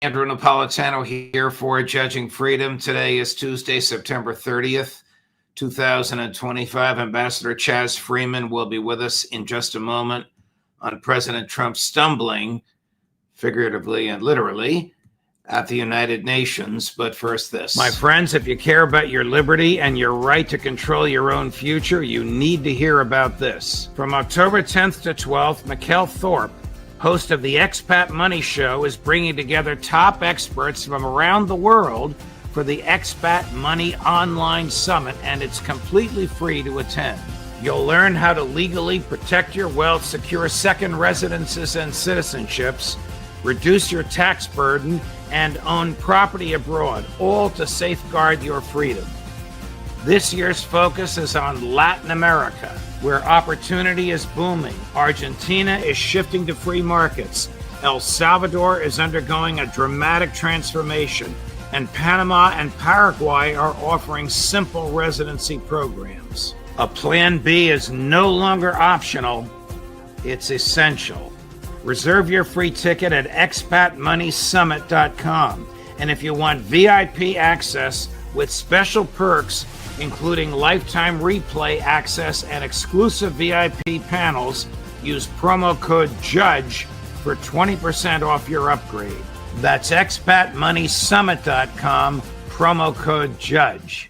Andrew Napolitano here for Judging Freedom. Today is Tuesday, September 30th, 2025. Ambassador Chaz Freeman will be with us in just a moment on President Trump stumbling, figuratively and literally, at the United Nations. But first this. My friends, if you care about your liberty and your right to control your own future, you need to hear about this. From October 10th to 12th, Mikkel Thorpe, host of the Expat Money Show, is bringing together top experts from around the world for the Expat Money Online Summit, and it's completely free to attend. You'll learn how to legally protect your wealth, secure second residences and citizenships, reduce your tax burden, and own property abroad, all to safeguard your freedom. This year's focus is on Latin America, where opportunity is booming. Argentina is shifting to free markets. El Salvador is undergoing a dramatic transformation, and Panama and Paraguay are offering simple residency programs. A Plan B is no longer optional, it's essential. Reserve your free ticket at expatmoneysummit.com. And if you want VIP access with special perks, including lifetime replay access and exclusive VIP panels, use promo code JUDGE for 20% off your upgrade. That's expatmoneysummit.com, promo code JUDGE.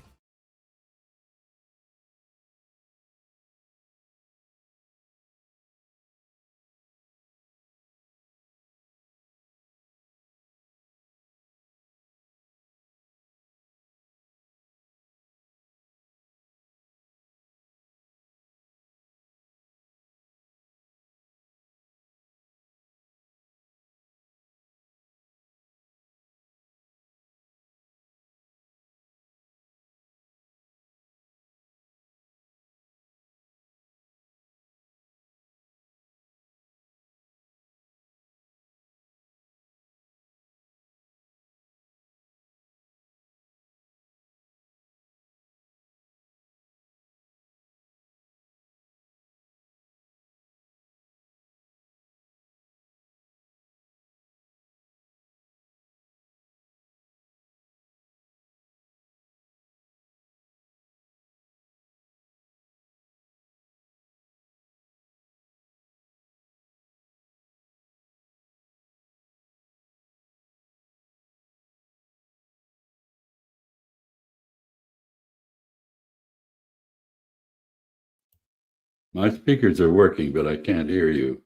My speakers are working, but I can't hear you.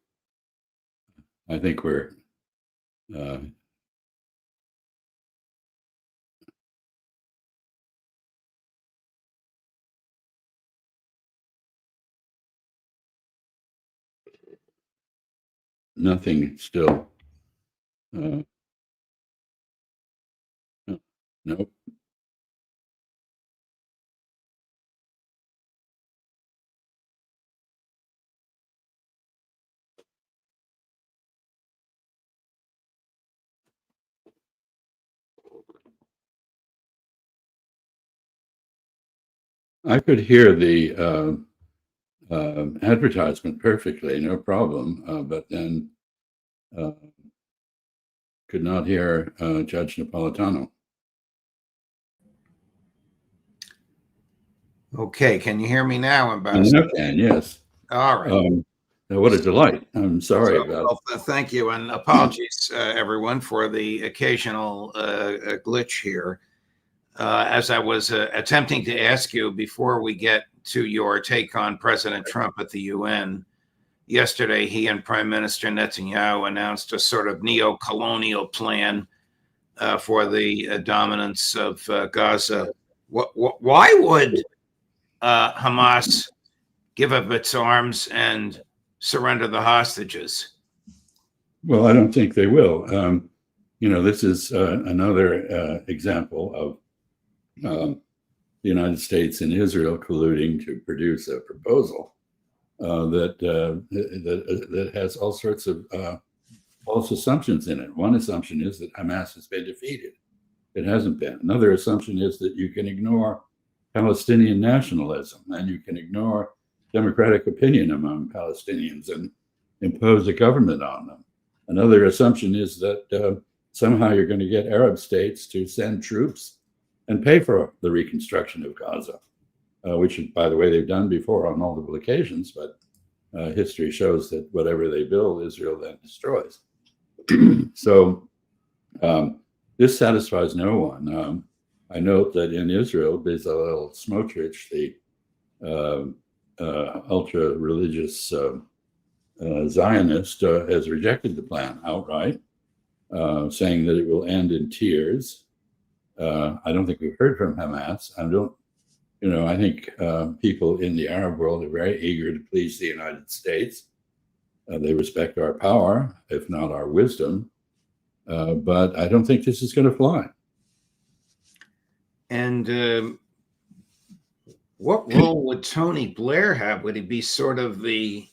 I think we're nothing still. Nope. I could hear the advertisement perfectly, no problem, but then could not hear Judge Napolitano. Okay, can you hear me now, Ambassador? I can, yes. All right. What a delight. I'm sorry about it. Thank you, and apologies, everyone, for the occasional glitch here. As I was attempting to ask you before we get to your take on President Trump at the UN, yesterday he and Prime Minister Netanyahu announced a sort of neo-colonial plan for the dominance of Gaza. Why would Hamas give up its arms and surrender the hostages? Well, I don't think they will. This is another example of the United States and Israel colluding to produce a proposal that has all sorts of false assumptions in it. One assumption is that Hamas has been defeated. It hasn't been. Another assumption is that you can ignore Palestinian nationalism and you can ignore democratic opinion among Palestinians and impose a government on them. Another assumption is that somehow you're going to get Arab states to send troops and pay for the reconstruction of Gaza, which, by the way, they've done before on multiple occasions, but history shows that whatever they build, Israel then destroys. So this satisfies no one. I note that in Israel, Bezalel Smotrich, the ultra-religious Zionist, has rejected the plan outright, saying that it will end in tears. I don't think we've heard from Hamas. I think people in the Arab world are very eager to please the United States. They respect our power, if not our wisdom. But I don't think this is going to fly. And what role would Tony Blair have? Would he be sort of the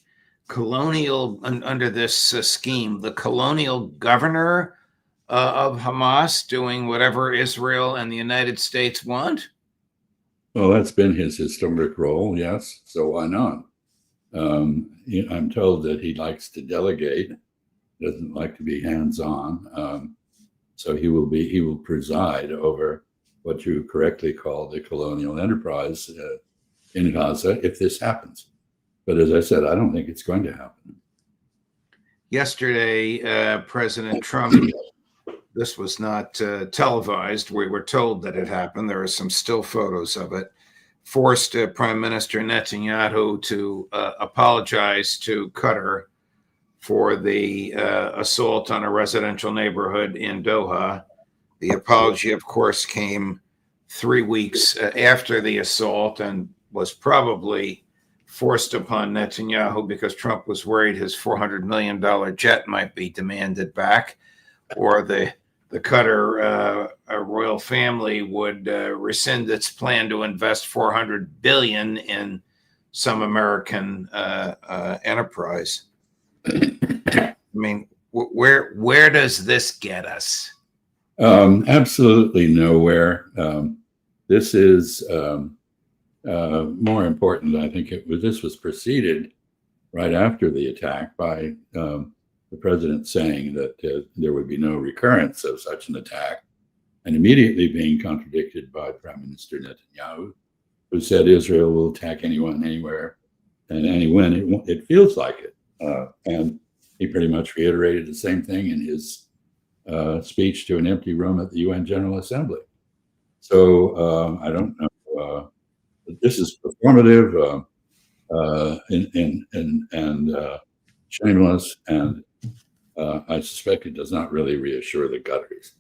colonial, under this scheme, the colonial governor of Hamas, doing whatever Israel and the United States want? Well, that's been his historic role, yes. So why not? I'm told that he likes to delegate, doesn't like to be hands-on. So he will preside over what you correctly call the colonial enterprise in Gaza if this happens. But as I said, I don't think it's going to happen. Yesterday, President Trump, this was not televised. We were told that it happened. There are some still photos of it. Forced Prime Minister Netanyahu to apologize to Qatar for the assault on a residential neighborhood in Doha. The apology, of course, came 3 weeks after the assault and was probably forced upon Netanyahu because Trump was worried his $400 million jet might be demanded back, or the Qatar royal family would rescind its plan to invest $400 billion in some American enterprise. I mean, where does this get us? Absolutely nowhere. This is more important. I think this was preceded right after the attack by the president saying that there would be no recurrence of such an attack, and immediately being contradicted by Prime Minister Netanyahu, who said Israel will attack anyone, anywhere, and when it feels like it. And he pretty much reiterated the same thing in his speech to an empty room at the UN General Assembly. So I don't know. This is performative and shameless, and I suspect it does not really reassure the Qataris.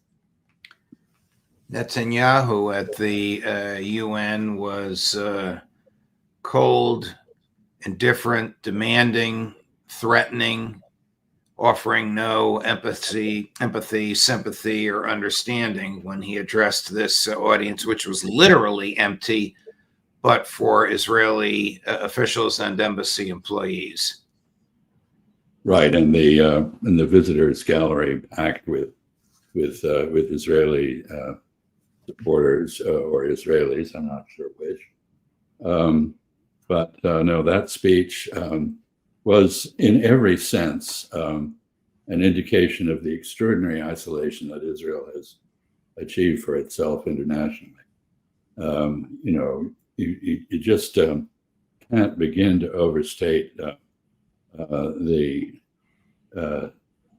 Netanyahu at the UN was cold, indifferent, demanding, threatening, offering no empathy, sympathy, or understanding when he addressed this audience, which was literally empty, but for Israeli officials and embassy employees. Right, and the visitors gallery packed with Israeli supporters or Israelis. I'm not sure which. But no, that speech was in every sense an indication of the extraordinary isolation that Israel has achieved for itself internationally. You just can't begin to overstate the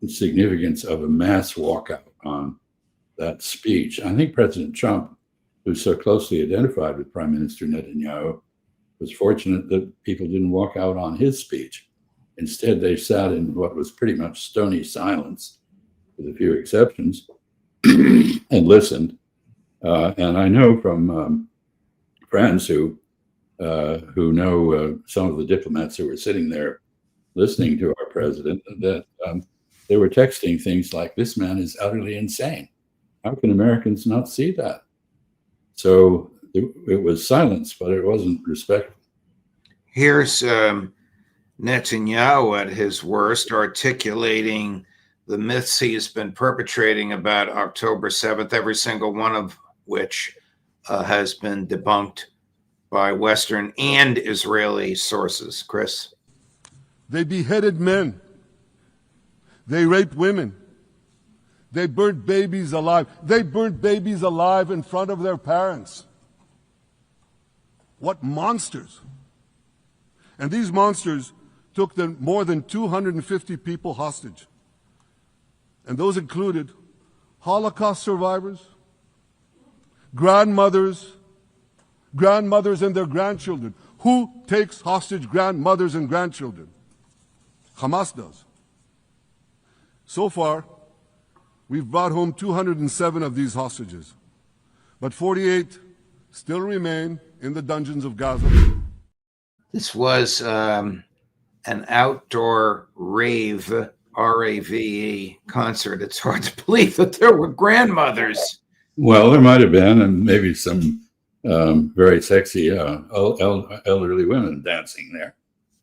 significance of a mass walkout on that speech. I think President Trump, who's so closely identified with Prime Minister Netanyahu, was fortunate that people didn't walk out on his speech. Instead, they sat in what was pretty much stony silence, with a few exceptions, and listened. And I know from friends who know some of the diplomats who were sitting there listening to our president that they were texting things like, "This man is utterly insane. How can Americans not see that?" So it was silence, but it wasn't respectful. Here's Netanyahu at his worst, articulating the myths he has been perpetrating about October 7th, every single one of which has been debunked by Western and Israeli sources. Chris? They beheaded men. They raped women. They burnt babies alive. They burnt babies alive in front of their parents. What monsters. And these monsters took more than 250 people hostage. And those included Holocaust survivors, grandmothers and their grandchildren. Who takes hostage grandmothers and grandchildren? Hamas does. So far, we've brought home 207 of these hostages, but 48 still remain in the dungeons of Gaza. This was an outdoor rave, R-A-V-E concert. It's hard to believe that there were grandmothers. Well, there might have been, and maybe some very sexy elderly women dancing there.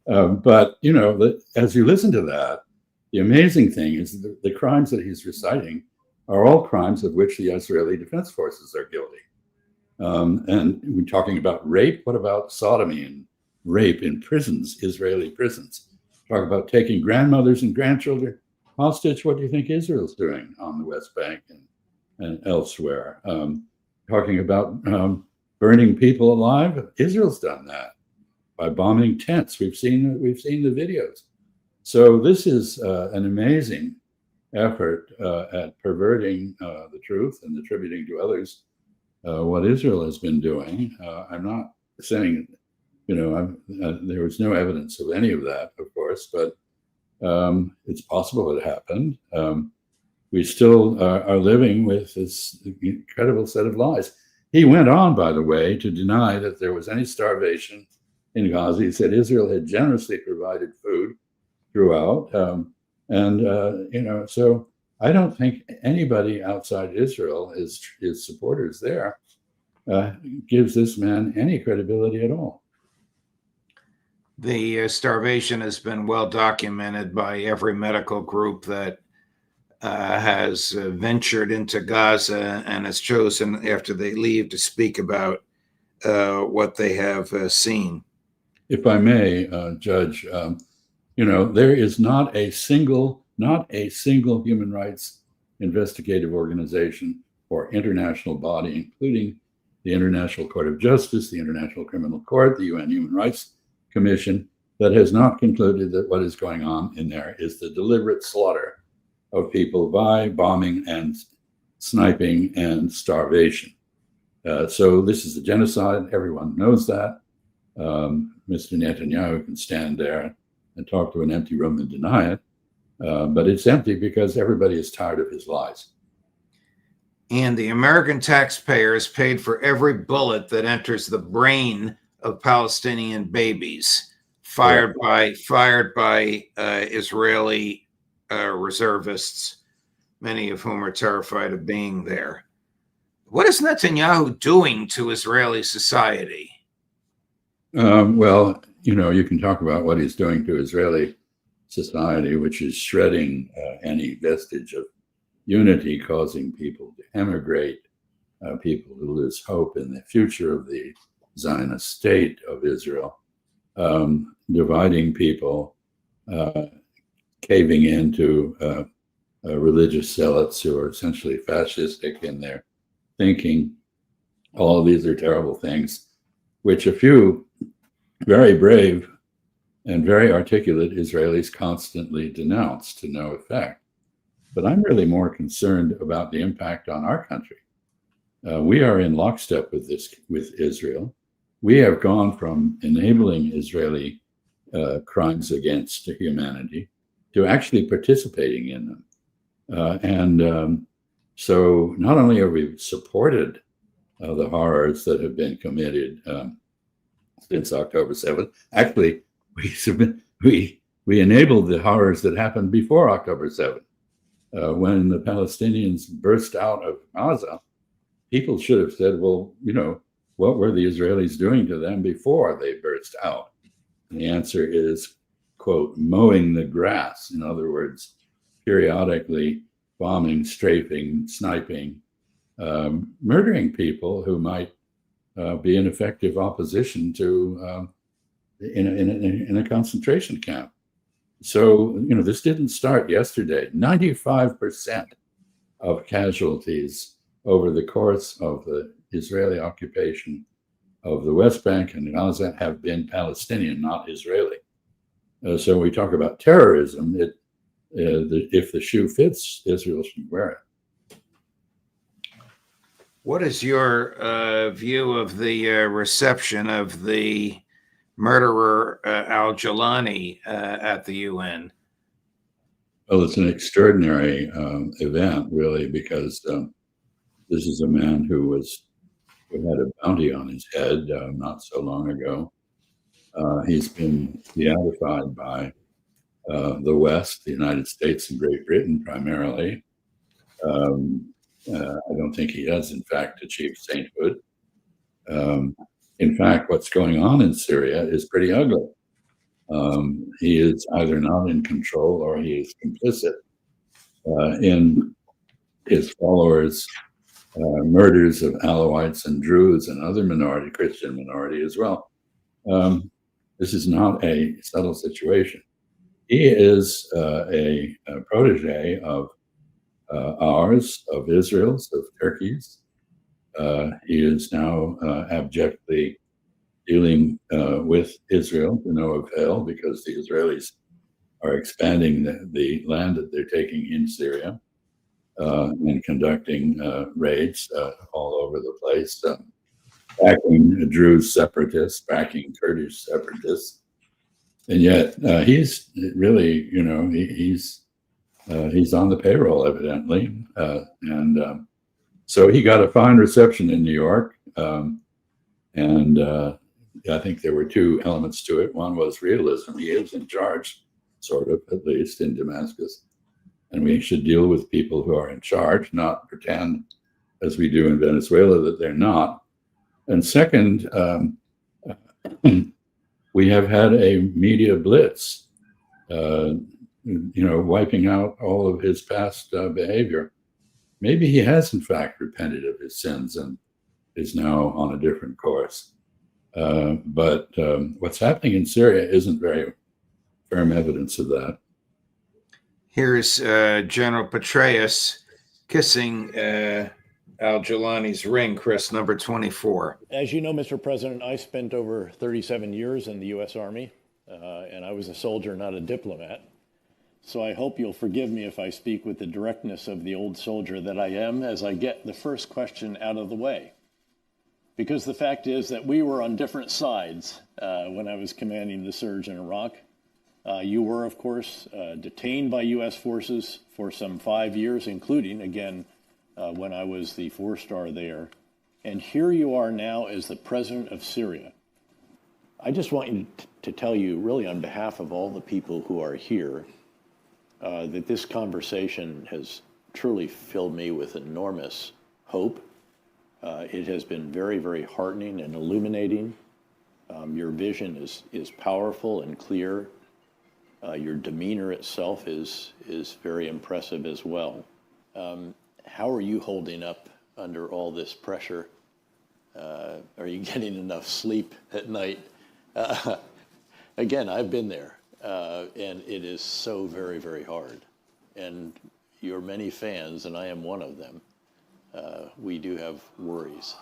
But, you know, as you listen to that, the amazing thing is the crimes that he's reciting are all crimes of which the Israeli Defense Forces are guilty. And we're talking about rape. What about sodomy and rape in prisons, Israeli prisons? Talk about taking grandmothers and grandchildren hostage. What do you think Israel's doing on the West Bank and elsewhere? Talking about burning people alive. Israel's done that by bombing tents. We've seen the videos. So this is an amazing effort at perverting the truth and attributing to others what Israel has been doing. I'm not saying, you know, there was no evidence of any of that, of course, but it's possible it happened. We still are living with this incredible set of lies. He went on, by the way, to deny that there was any starvation in Gaza. He said Israel had generously provided food throughout. You know, so I don't think anybody outside Israel, his supporters there, gives this man any credibility at all. The starvation has been well documented by every medical group that has ventured into Gaza and has chosen after they leave to speak about what they have seen. If I may, Judge, you know, there is not a single human rights investigative organization or international body, including the International Court of Justice, the International Criminal Court, the UN Human Rights Commission, that has not concluded that what is going on in there is the deliberate slaughter of people by bombing and sniping and starvation. So this is a genocide. Everyone knows that. Mr. Netanyahu can stand there and talk to an empty room and deny it. But it's empty because everybody is tired of his lies. And the American taxpayers paid for every bullet that enters the brain of Palestinian babies, fired by Israeli reservists, many of whom are terrified of being there. What is Netanyahu doing to Israeli society? Well, you know, you can talk about what he's doing to Israeli society, which is shredding any vestige of unity, causing people to emigrate, people to lose hope in the future of the Zionist state of Israel, dividing people, caving into religious zealots who are essentially fascistic in their thinking. All of these are terrible things, which a few very brave and very articulate Israelis constantly denounce to no effect. But I'm really more concerned about the impact on our country. We are in lockstep with Israel. We have gone from enabling Israeli crimes against humanity to actually participating in them. So not only have we supported the horrors that have been committed since October 7th, actually, we enabled the horrors that happened before October 7th. When the Palestinians burst out of Gaza, people should have said, well, you know, what were the Israelis doing to them before they burst out? And the answer is, quote, mowing the grass. In other words, periodically bombing, strafing, sniping, murdering people who might be an effective opposition to in a concentration camp. So, you know, this didn't start yesterday. 95% of casualties over the course of the Israeli occupation of the West Bank and Gaza have been Palestinian, not Israeli. So we talk about terrorism. If the shoe fits, Israel should wear it. What is your view of the reception of the murderer al-Jawlani at the UN? Well, it's an extraordinary event, really, because this is a man who had a bounty on his head not so long ago. He's been beatified by the West, the United States and Great Britain primarily. I don't think he has, in fact, achieved sainthood. In fact, what's going on in Syria is pretty ugly. He is either not in control or he is complicit in his followers' murders of Alawites and Druze and other Christian minority as well. This is not a subtle situation. He is a protege of ours, of Israel's, of Turkey's. He is now abjectly dealing with Israel to no avail because the Israelis are expanding the land that they're taking in Syria and conducting raids all over the place, backing Druze separatists, backing Kurdish separatists. And yet he's really, he's on the payroll, evidently. So he got a fine reception in New York. I think there were two elements to it. One was realism. He is in charge, sort of, at least in Damascus. And we should deal with people who are in charge, not pretend, as we do in Venezuela, that they're not. And second, we have had a media blitz, wiping out all of his past behavior. Maybe he has, in fact, repented of his sins and is now on a different course. But what's happening in Syria isn't very firm evidence of that. Here's General Petraeus kissing al-Jawlani's ring, Chris, number 24. As you know, Mr. President, I spent over 37 years in the U.S. Army, and I was a soldier, not a diplomat. So I hope you'll forgive me if I speak with the directness of the old soldier that I am as I get the first question out of the way. Because the fact is that we were on different sides when I was commanding the surge in Iraq. You were, of course, detained by U.S. forces for some 5 years, including, again, when I was the 4-star there. And here you are now as the president of Syria. I just want you to tell you, really on behalf of all the people who are here, that this conversation has truly filled me with enormous hope. It has been very, very heartening and illuminating. Your vision is powerful and clear. Your demeanor itself is very impressive as well. How are you holding up under all this pressure? Are you getting enough sleep at night? Again, I've been there, and it is so very, very hard. And your many fans, and I am one of them, we do have worries.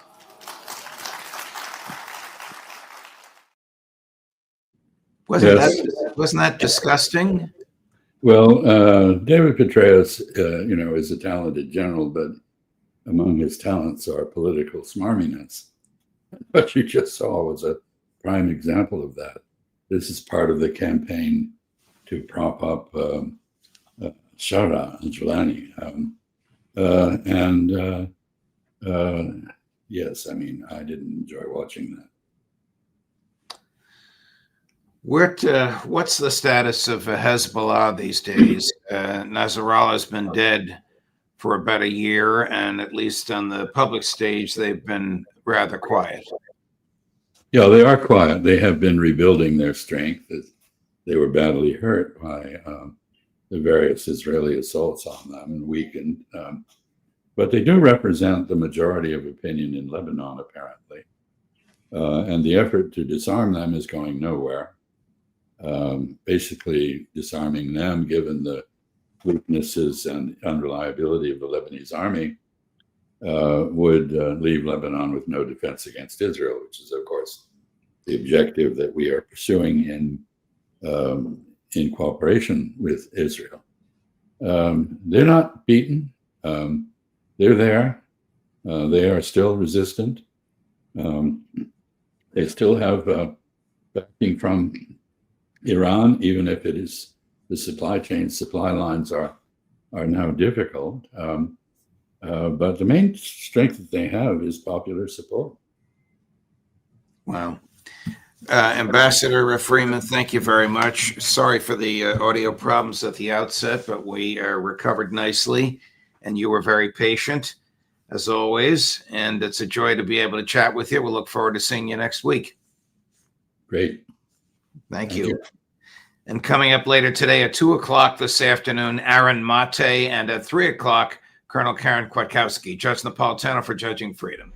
Wasn't that disgusting? Well, David Petraeus, is a talented general, but among his talents are political smarminess. What you just saw was a prime example of that. This is part of the campaign to prop up Shara al-Jawlani. Yes, I mean, I didn't enjoy watching that. What's the status of Hezbollah these days? Nasrallah's been dead for about a year, and at least on the public stage, they've been rather quiet. Yeah, they are quiet. They have been rebuilding their strength. They were badly hurt by the various Israeli assaults on them and weakened. But they do represent the majority of opinion in Lebanon, apparently. And the effort to disarm them is going nowhere. Basically disarming them, given the weaknesses and unreliability of the Lebanese army would leave Lebanon with no defense against Israel, which is, of course, the objective that we are pursuing in cooperation with Israel. They're not beaten. They're there. They are still resistant. They still have backing from Iran, even if it is the supply lines are now difficult. But the main strength that they have is popular support. Wow. Ambassador Freeman, thank you very much. Sorry for the audio problems at the outset, but we recovered nicely, and you were very patient, as always. And it's a joy to be able to chat with you. We'll look forward to seeing you next week. Great. Thank you. And coming up later today at 2 o'clock this afternoon, Aaron Mate, and at 3 o'clock, Colonel Karen Kwiatkowski. Judge Napolitano for Judging Freedom.